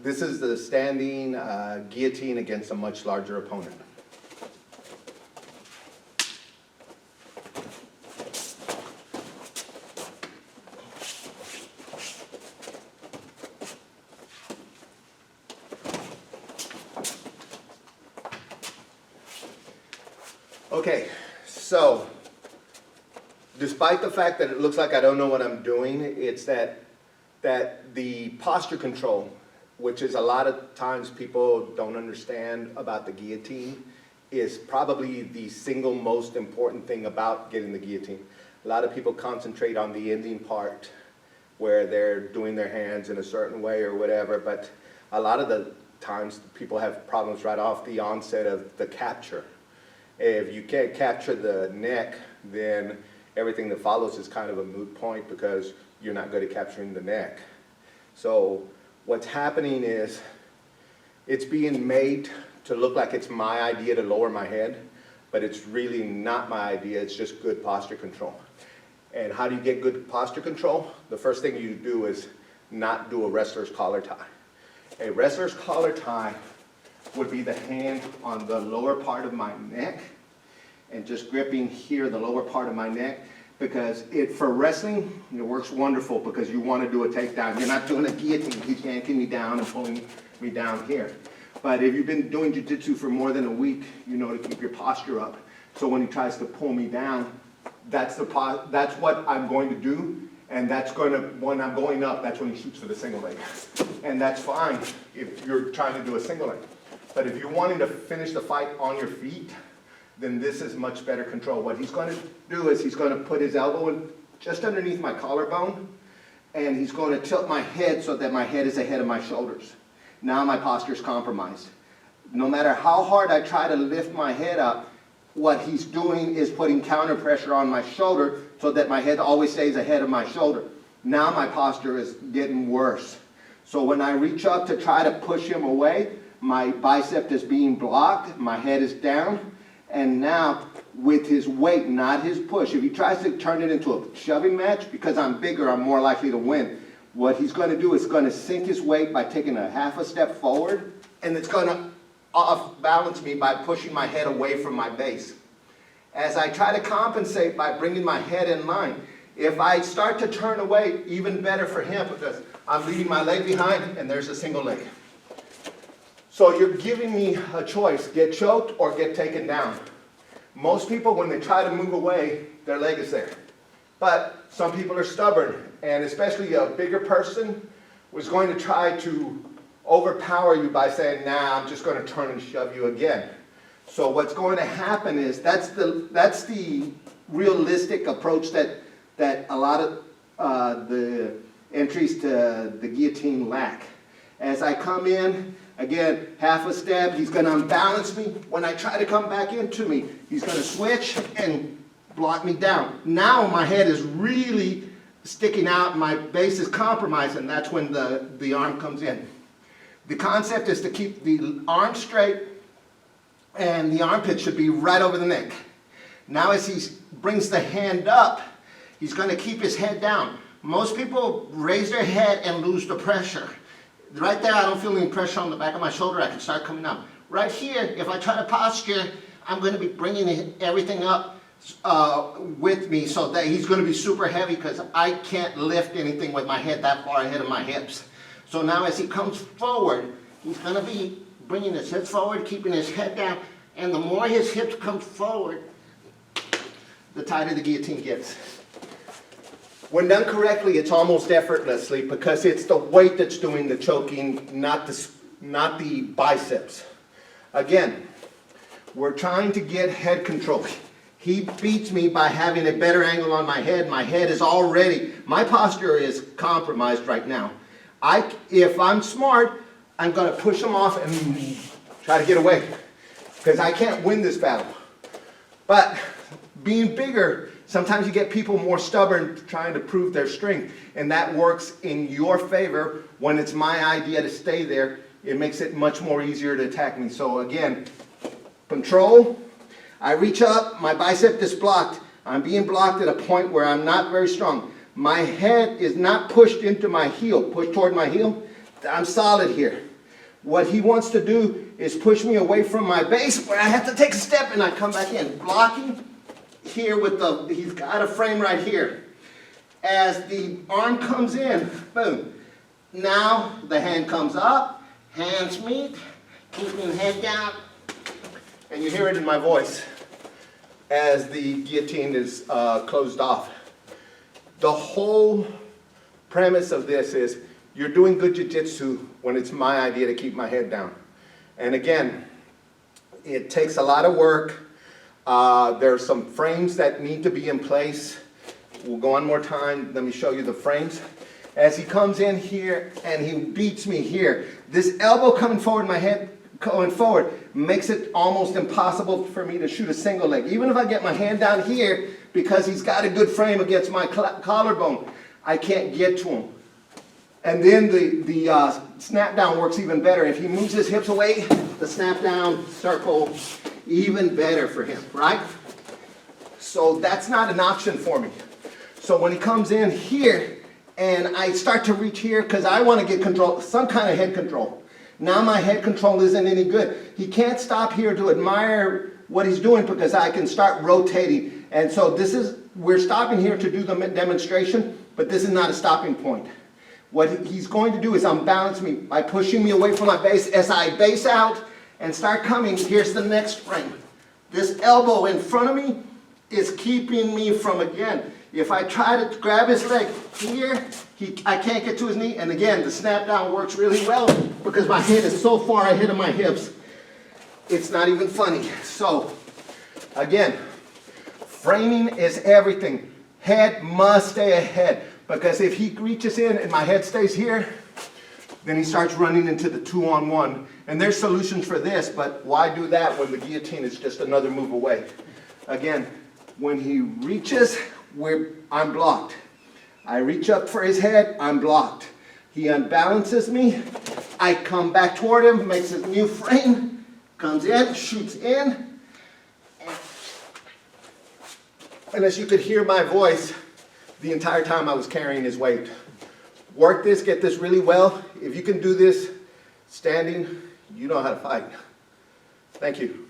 This is the standing guillotine against a much larger opponent. Okay, so despite the fact that it looks like I don't know what I'm doing, it's that the posture control, which is a lot of times people don't understand about the guillotine, is probably the single most important thing about getting the guillotine. A lot of people concentrate on the ending part where they're doing their hands in a certain way or whatever, but a lot of the times people have problems right off the onset of the capture. If you can't capture the neck, then everything that follows is kind of a moot point because you're not good at capturing the neck. So what's happening is it's being made to look like it's my idea to lower my head, but it's really not my idea, it's just good posture control. And how do you get good posture control? The first thing you do is not do a wrestler's collar tie. A wrestler's collar tie would be the hand on the lower part of my neck and just gripping here, the lower part of my neck, because for wrestling, it works wonderful because you want to do a takedown. You're not doing a guillotine, he's yanking me down and pulling me down here. But if you've been doing jiu-jitsu for more than a week, you know to keep your posture up. So when he tries to pull me down, that's what I'm going to do, and when I'm going up, that's when he shoots for the single leg. And that's fine if you're trying to do a single leg. But if you're wanting to finish the fight on your feet, then this is much better control. What he's going to do is he's going to put his elbow in just underneath my collarbone, and he's going to tilt my head so that my head is ahead of my shoulders. Now my posture is compromised. No matter how hard I try to lift my head up, what he's doing is putting counter pressure on my shoulder so that my head always stays ahead of my shoulder. Now my posture is getting worse. So when I reach up to try to push him away, my bicep is being blocked, my head is down, and now with his weight, not his push, if he tries to turn it into a shoving match, because I'm bigger, I'm more likely to win. What he's going to do is going to sink his weight by taking a half a step forward, and it's going to off-balance me by pushing my head away from my base. As I try to compensate by bringing my head in line, if I start to turn away, even better for him because I'm leaving my leg behind and there's a single leg. So you're giving me a choice, get choked or get taken down. Most people, when they try to move away, their leg is there. But some people are stubborn, and especially a bigger person was going to try to overpower you by saying, nah, I'm just going to turn and shove you again. So what's going to happen is that's the realistic approach that a lot of the entries to the guillotine lack. As I come in, again, half a step, he's going to unbalance me. When I try to come back into me, he's going to switch and block me down. Now my head is really sticking out, my base is compromised, and that's when the arm comes in. The concept is to keep the arm straight, and the armpit should be right over the neck. Now as he brings the hand up, he's going to keep his head down. Most people raise their head and lose the pressure. Right there, I don't feel any pressure on the back of my shoulder. I can start coming up. Right here, if I try to posture, I'm going to be bringing everything up with me so that he's going to be super heavy because I can't lift anything with my head that far ahead of my hips. So now as he comes forward, he's going to be bringing his hips forward, keeping his head down, and the more his hips come forward, the tighter the guillotine gets. When done correctly, it's almost effortlessly because it's the weight that's doing the choking, not the biceps. Again, we're trying to get head control. He beats me by having a better angle on my head. My head is already, my posture is compromised right now. If I'm smart, I'm going to push him off and try to get away because I can't win this battle. But being bigger, sometimes you get people more stubborn trying to prove their strength, and that works in your favor when it's my idea to stay there. It makes it much more easier to attack me. So again, control. I reach up, my bicep is blocked. I'm being blocked at a point where I'm not very strong. My head is not pushed into my heel, pushed toward my heel. I'm solid here. What he wants to do is push me away from my base where I have to take a step and I come back in. Blocking here with he's got a frame right here. As the arm comes in, boom. Now the hand comes up, hands meet, keeping the head down. And you hear it in my voice as the guillotine is closed off. The whole premise of this is you're doing good jiu-jitsu when it's my idea to keep my head down. And again, it takes a lot of work. There's some frames that need to be in place. We'll go one more time. Let me show you the frames. As he comes in here and he beats me here, this elbow coming forward, my head going forward, makes it almost impossible for me to shoot a single leg. Even if I get my hand down here, because he's got a good frame against my collarbone, I can't get to him. And then the snap down works even better. If he moves his hips away, the snap down circle, even better for him, right? So that's not an option for me. So when he comes in here, and I start to reach here, because I want to get control, some kind of head control. Now my head control isn't any good. He can't stop here to admire what he's doing because I can start rotating. And so we're stopping here to do the demonstration, but this is not a stopping point. What he's going to do is unbalance me by pushing me away from my base. As I base out and start coming, here's the next frame. This elbow in front of me is keeping me from, again, if I try to grab his leg here, I can't get to his knee. And again, the snap down works really well because my head is so far ahead of my hips. It's not even funny. So, again, framing is everything. Head must stay ahead. Because if he reaches in and my head stays here, then he starts running into the 2-on-1. And there's solutions for this, but why do that when the guillotine is just another move away? Again, when he reaches, I'm blocked. I reach up for his head, I'm blocked. He unbalances me, I come back toward him, makes a new frame, comes in, shoots in. And as you could hear my voice, the entire time I was carrying his weight. Work this, get this really well. If you can do this standing, you know how to fight. Thank you.